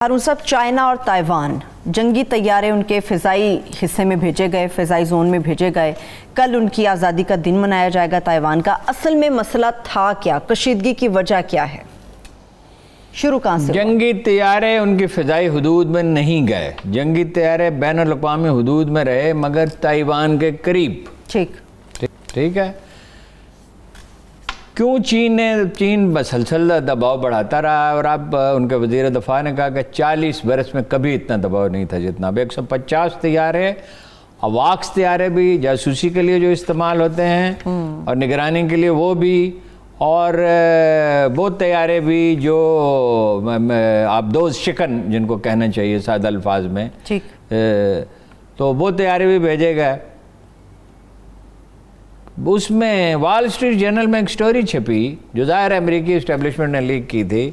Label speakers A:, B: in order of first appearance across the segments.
A: ہارون صاحب، چائنا اور تائیوان جنگی طیارے ان کے فضائی حصے میں بھیجے گئے، فضائی زون میں بھیجے گئے. کل ان کی آزادی کا دن منایا جائے گا تائیوان کا. اصل میں مسئلہ تھا کیا؟ کشیدگی کی وجہ کیا ہے؟ شروع کہاں سے؟
B: جنگی طیارے ان کی فضائی حدود میں نہیں گئے. جنگی طیارے بین الاقوامی حدود میں رہے مگر تائیوان کے قریب. ٹھیک ہے. کیوں چین مسلسل دباؤ بڑھاتا رہا، اور اب ان کے وزیر دفاع نے کہا کہ 40 برس میں کبھی اتنا دباؤ نہیں تھا جتنا اب. 150 طیارے، اواکس طیارے بھی جاسوسی کے لیے جو استعمال ہوتے ہیں اور نگرانی کے لیے وہ بھی، اور وہ طیارے بھی جو آبدوز شکن جن کو کہنا چاہیے سادہ الفاظ میں، تو وہ طیارے بھی بھیجے گئے. اس میں وال اسٹریٹ جرنل میں ایک سٹوری چھپی جو ظاہر امریکی اسٹیبلشمنٹ نے لیک کی تھی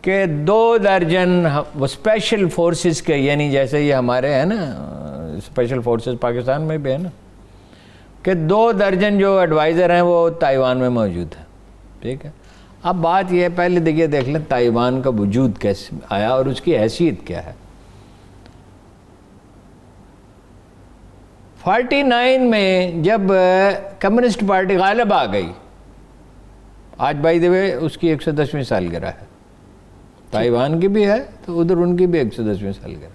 B: کہ 2 درجن وہ اسپیشل فورسز کے، یعنی جیسے یہ ہمارے ہیں نا اسپیشل فورسز پاکستان میں بھی ہے نا، کہ 2 درجن جو ایڈوائزر ہیں وہ تائیوان میں موجود ہیں. ٹھیک ہے. اب بات یہ ہے، پہلے دیکھ لیں تائیوان کا وجود کیسے آیا اور اس کی حیثیت کیا ہے. 49 میں جب کمیونسٹ پارٹی غالب آ گئی، آج بائی دی وے اس کی 110ویں سالگرہ ہے، تائیوان کی بھی ہے تو ادھر ان کی بھی 110ویں سالگرہ.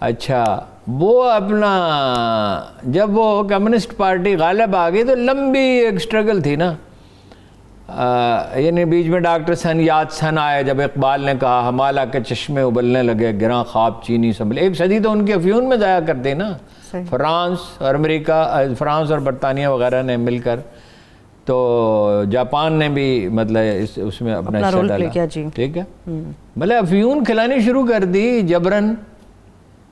B: اچھا، وہ اپنا جب وہ کمیونسٹ پارٹی غالب آ گئی تو لمبی ایک سٹرگل تھی نا، یعنی بیچ میں ڈاکٹر سن یات سن آئے جب اقبال نے کہا ہمالہ کے چشمے ابلنے لگے گراں خواب چینی سنبھلے. 1 صدی تو ان کے افیون میں ضائع کر دی نا. فرانس اور امریکہ، فرانس اور برطانیہ وغیرہ نے مل کر، تو جاپان نے بھی مطلب اس میں اپنا حصہ ڈالا. ٹھیک ہے. مطلب افیون کھلانی شروع کر دی جبرن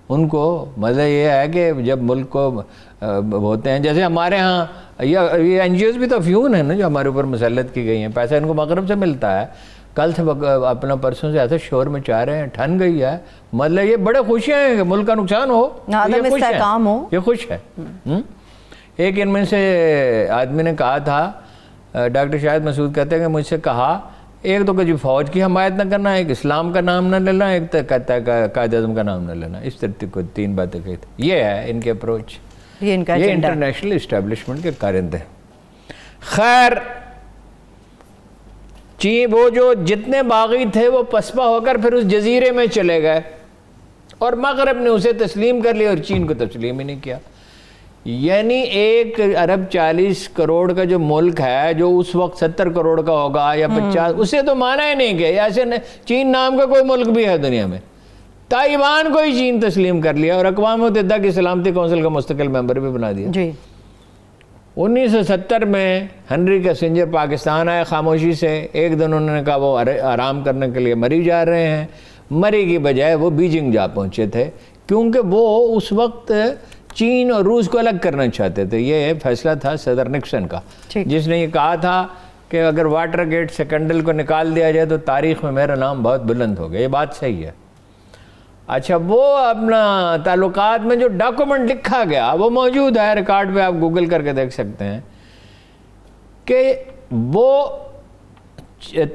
B: ان کو. مطلب یہ ہے کہ جب ملک کو ہوتے ہیں، جیسے ہمارے ہاں یہ این جی اوز بھی تو افیون ہیں نا جو ہمارے اوپر مسلط کی گئی ہیں، پیسہ ان کو مغرب سے ملتا ہے. کل سے اپنا پرسوں سے ایسے شور میں چاہ رہے ہیں، ٹھن گئی ہے. مطلب یہ بڑے خوشی ہیں کہ ملک کا نقصان ہو، یہ خوش ہے. ایک ان میں سے آدمی نے کہا تھا، ڈاکٹر شاہد مسعود کہتے ہیں کہ مجھ سے کہا، ایک تو کہ جی فوج کی حمایت نہ کرنا، ایک اسلام کا نام نہ لینا، ایک تو کہتا ہے قائد اعظم کا نام نہ لینا. اس ترتیب کو 3 باتیں کہی تھی. یہ ہے ان کے اپروچ، یہ انٹرنیشنل اسٹیبلشمنٹ کے کارندے. خیر، وہ جو جتنے باغی تھے وہ پسپا ہو کر پھر اس جزیرے میں چلے گئے، اور مغرب نے اسے تسلیم کر لیا اور چین کو تسلیم ہی نہیں کیا. یعنی 1 ارب 40 کروڑ کا جو ملک ہے، جو اس وقت 70 کروڑ کا ہوگا یا 50، اسے تو مانا ہی نہیں کہ ایسے چین نام کا کوئی ملک بھی ہے دنیا میں. تائیوان کو ہی چین تسلیم کر لیا اور اقوام متحدہ کی سلامتی کونسل کا مستقل ممبر بھی بنا دیا. 1970 میں ہنری کسنجر پاکستان آئے خاموشی سے. ایک دن انہوں نے کہا وہ آرام کرنے کے لیے مری جا رہے ہیں. مری کی بجائے وہ بیجنگ جا پہنچے تھے، کیونکہ وہ اس وقت چین اور روس کو الگ کرنا چاہتے تھے. یہ فیصلہ تھا صدر نکسن کا، جس نے یہ کہا تھا کہ اگر واٹر گیٹ سکنڈل کو نکال دیا جائے تو تاریخ میں میرا نام بہت بلند ہو گیا. یہ بات صحیح ہے. اچھا، وہ اپنا تعلقات میں جو ڈاکومنٹ لکھا گیا وہ موجود ہے ریکارڈ پہ، آپ گوگل کر کے دیکھ سکتے ہیں کہ وہ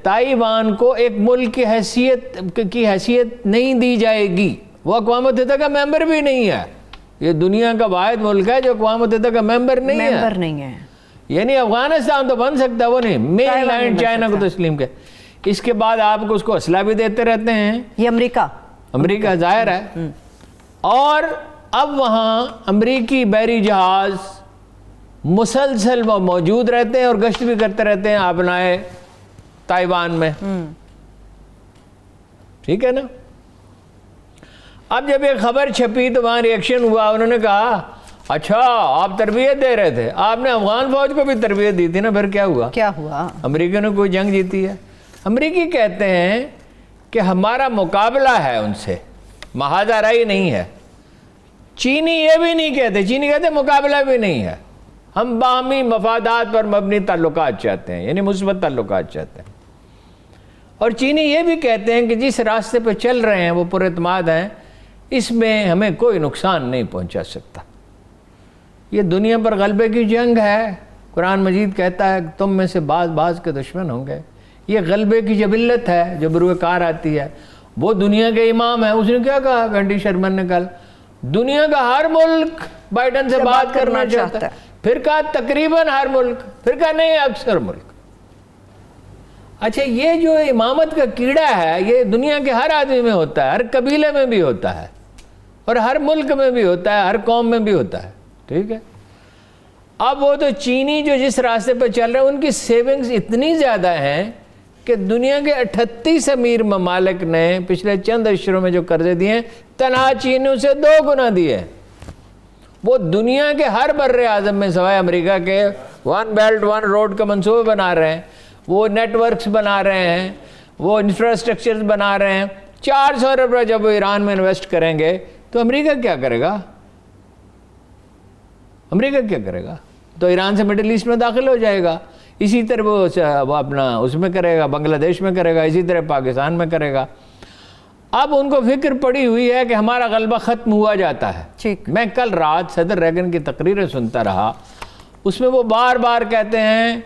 B: تائیوان کو ایک ملک کی حیثیت نہیں دی جائے گی. وہ اقوام متحدہ کا ممبر بھی نہیں ہے. یہ دنیا کا واحد ملک ہے جو اقوام متحدہ کا ممبر نہیں ہے. یعنی افغانستان تو بن سکتا ہے، وہ نہیں. مین لینڈ چائنا کو تسلیم کیا. اس کے بعد آپ کو اس کو اسلحہ بھی دیتے رہتے ہیں. یہ امریکہ ظاہر ہے. اور اب وہاں امریکی بحری جہاز مسلسل موجود رہتے ہیں اور گشت بھی کرتے رہتے ہیں آبنائے تائیوان میں. ٹھیک ہے نا. اب جب یہ خبر چھپی تو وہاں ریئیکشن ہوا. انہوں نے کہا اچھا آپ تربیت دے رہے تھے، آپ نے افغان فوج کو بھی تربیت دی تھی نا، پھر کیا ہوا؟ امریکہ نے کوئی جنگ جیتی ہے؟ امریکی کہتے ہیں کہ ہمارا مقابلہ ہے ان سے، محاذ آرائی نہیں ہے. چینی یہ بھی نہیں کہتے. چینی کہتے مقابلہ بھی نہیں ہے، ہم باہمی مفادات پر مبنی تعلقات چاہتے ہیں، یعنی مثبت تعلقات چاہتے ہیں. اور چینی یہ بھی کہتے ہیں کہ جس راستے پہ چل رہے ہیں وہ پر اعتماد ہیں، اس میں ہمیں کوئی نقصان نہیں پہنچا سکتا. یہ دنیا پر غلبے کی جنگ ہے. قرآن مجید کہتا ہے تم میں سے بعض کے دشمن ہوں گے. یہ غلبے کی جبلت ہے جو بروئے کار آتی ہے. وہ دنیا کے امام ہیں. اس نے کیا کہا وینڈی شرمن نے کل, دنیا کا ہر ملک بائیڈن سے بات کرنا چاہتا ہے. پھر کہا تقریباً ہر ملک, پھر کہا نہیں اکثر ملک. اچھا یہ جو امامت کا کیڑا ہے یہ دنیا کے ہر آدمی میں ہوتا ہے, ہر قبیلے میں بھی ہوتا ہے, اور ہر ملک میں بھی ہوتا ہے, ہر قوم میں بھی ہوتا ہے. ٹھیک ہے. اب وہ تو چینی جو جس راستے پہ چل رہے ہیں ان کی سیونگز اتنی زیادہ ہیں کہ دنیا کے 38 امیر ممالک نے پچھلے چند اشروں میں جو قرضے دیے ہیں تنہا چینیوں سے 2 گنا دیے. وہ دنیا کے ہر بر اعظم میں سوائے امریکہ کے 1 بیلٹ 1 روڈ کا منصوبہ بنا رہے ہیں, وہ نیٹ ورکس بنا رہے ہیں, وہ انفراسٹرکچرز بنا رہے ہیں. 400 ارب روپے جب وہ ایران میں انویسٹ کریں گے تو امریکہ کیا کرے گا؟ امریکہ کیا کرے گا؟ تو ایران سے مڈل ایسٹ میں داخل ہو جائے گا. اسی طرح وہ اپنا اس میں کرے گا, بنگلہ دیش میں کرے گا, اسی طرح پاکستان میں کرے گا. اب ان کو فکر پڑی ہوئی ہے کہ ہمارا غلبہ ختم ہوا جاتا ہے. میں کل رات صدر ریگن کی تقریریں سنتا رہا, اس میں وہ بار بار کہتے ہیں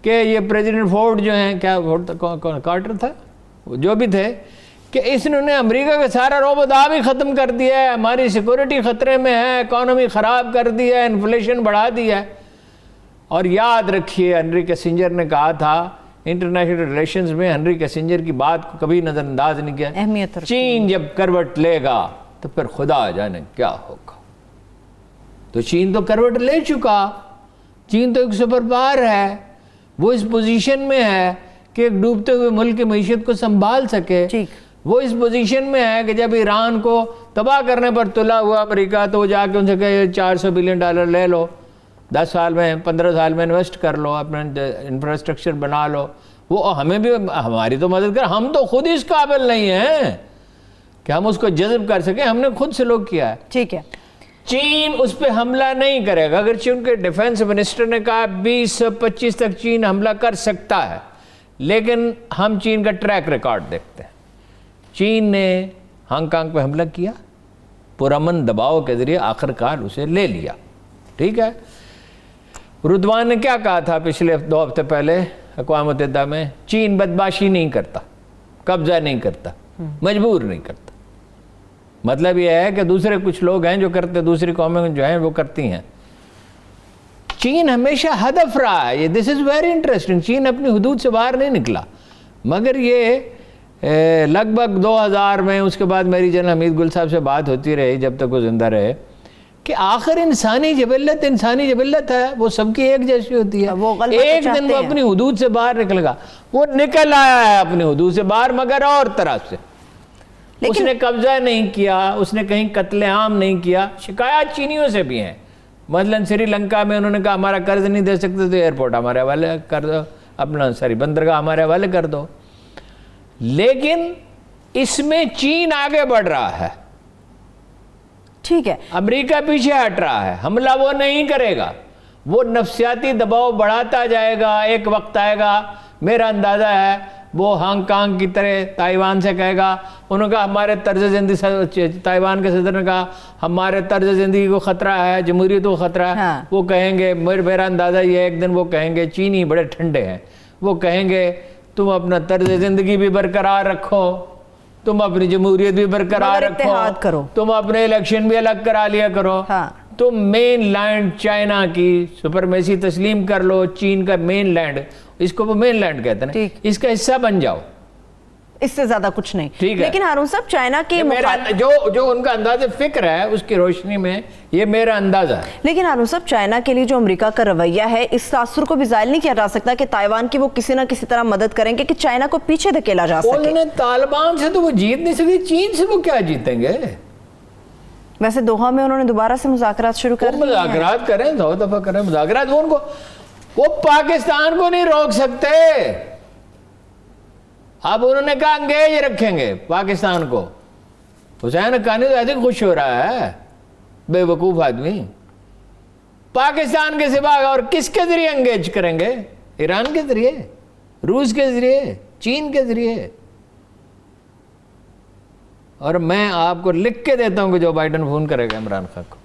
B: کہ یہ پریزیڈنٹ فورڈ جو ہیں, کیا فورڈ کارٹر تھا, جو بھی تھے, کہ اس نے امریکہ کا سارا روب و داب ہی ختم کر دیا ہے, ہماری سیکورٹی خطرے میں ہے, اکانومی خراب کر دی ہے, انفلیشن بڑھا دی ہے. اور یاد رکھیے ہنری کیسنجر نے کہا تھا انٹرنیشنل ریلیشنز میں, ہنری کیسنجر کی بات کو کبھی نظر انداز نہیں کیا, چین جب کروٹ لے گا تو پھر خدا جانے کیا ہوگا. تو چین تو کروٹ لے چکا, چین تو ایک سپر پاور ہے, وہ اس پوزیشن میں ہے کہ ایک ڈوبتے ہوئے ملک کی معیشت کو سنبھال سکے. وہ اس پوزیشن میں ہے کہ جب ایران کو تباہ کرنے پر تلا ہوا امریکہ تو وہ جا کے ان سے کہے $400 بلین لے لو, 10 سال میں 15 سال میں انویسٹ کر لو, اپنا انفراسٹرکچر بنا لو, وہ ہمیں بھی ہماری تو مدد کر. ہم تو خود اس قابل نہیں ہیں کہ ہم اس کو جذب کر سکیں, ہم نے خود سلوک کیا ہے.
A: ٹھیک ہے.
B: چین اس پہ حملہ نہیں کرے گا, اگرچہ ان کے ڈیفنس منسٹر نے کہا 2025 تک چین حملہ کر سکتا ہے, لیکن ہم چین کا ٹریک ریکارڈ دیکھتے ہیں. چین نے ہانگ کانگ پہ حملہ کیا, پرامن دباؤ کے ذریعے آخرکار اسے لے لیا. ٹھیک ہے. ردوان نے کیا کہا تھا پچھلے 2 ہفتے پہلے اقوام متحدہ میں, چین بدماشی نہیں کرتا, قبضہ نہیں کرتا, مجبور نہیں کرتا. مطلب یہ ہے کہ دوسرے کچھ لوگ ہیں جو کرتے, دوسری قومیں جو ہیں وہ کرتی ہیں. چین ہمیشہ ہدف رہا ہے, یہ دس از ویری انٹرسٹنگ. چین اپنی حدود سے باہر نہیں نکلا, مگر یہ لگ بھگ 2000 میں, اس کے بعد میری جنرل حمید گل صاحب سے بات ہوتی رہی جب تک وہ زندہ رہے, کہ آخر انسانی جبلت ہے, وہ سب کی ایک جیسی ہوتی ہے. ایک دن وہ اپنی حدود سے باہر نکل گا, وہ نکل آیا ہے اپنی حدود سے باہر, مگر اور طرح سے. اس نے قبضہ نہیں کیا, اس نے کہیں قتل عام نہیں کیا. شکایات چینیوں سے بھی ہیں, مثلا سری لنکا میں انہوں نے کہا ہمارا قرض نہیں دے سکتے تو ایئرپورٹ ہمارے حوالے کر دو, اپنا بندرگاہ ہمارے حوالے کر دو. لیکن اس میں چین آگے بڑھ رہا ہے,
A: ٹھیک ہے,
B: امریکہ پیچھے ہٹ رہا ہے. حملہ وہ نہیں کرے گا, وہ نفسیاتی دباؤ بڑھاتا جائے گا. ایک وقت آئے گا, میرا اندازہ ہے وہ ہانگ کانگ کی طرح تائیوان سے کہے گا, انہوں نے کہا ہمارے طرز زندگی, تائیوان کے صدر نے کہا ہمارے طرز زندگی کو خطرہ ہے, جمہوریت کو خطرہ ہے. وہ کہیں گے, میرا اندازہ یہ ایک دن وہ کہیں گے, چینی بڑے ٹھنڈے ہیں, وہ کہیں گے تم اپنا طرز زندگی بھی برقرار رکھو, تم اپنی جمہوریت بھی برقرار رکھو, تم اپنے الیکشن بھی الگ کرا لیا کرو, تم مین لینڈ چائنا کی سپرمیسی تسلیم کر لو, چین کا مین لینڈ, اس کو وہ مین لینڈ کہتے ہیں, اس کا حصہ بن جاؤ.
A: اس سے زیادہ کچھ نہیں. لیکن ہارون صاحب چائنا کے
B: جو ان کا انداز فکر ہے اس کی روشنی میں یہ میرا اندازہ ہے.
A: لیکن ہارون صاحب چائنا کے لیے جو امریکہ کا رویہ ہے, اس تاثر کو بھی ظاہر نہیں کیا جا سکتا کہ تائیوان کی وہ کسی نہ کسی طرح مدد کریں گے کہ چائنا کو پیچھے دھکیلا جا سکے.
B: انہوں نے طالبان سے تو وہ جیت نہیں سکتی, چین سے وہ کیا جیتیں گے.
A: ویسے دوحہ میں انہوں نے دوبارہ سے مذاکرات شروع کر دیے.
B: مذاکرات کریں, 100 دفعہ کریں مذاکرات, وہ پاکستان کو نہیں روک سکتے. اب انہوں نے کہا انگیج رکھیں گے پاکستان کو. حسین حقانی تو ایسے خوش ہو رہا ہے, بے وقوف آدمی. پاکستان کے سوا اور کس کے ذریعے انگیج کریں گے؟ ایران کے ذریعے, روس کے ذریعے, چین کے ذریعے. اور میں آپ کو لکھ کے دیتا ہوں کہ جو بائیڈن فون کرے گا عمران خان کو,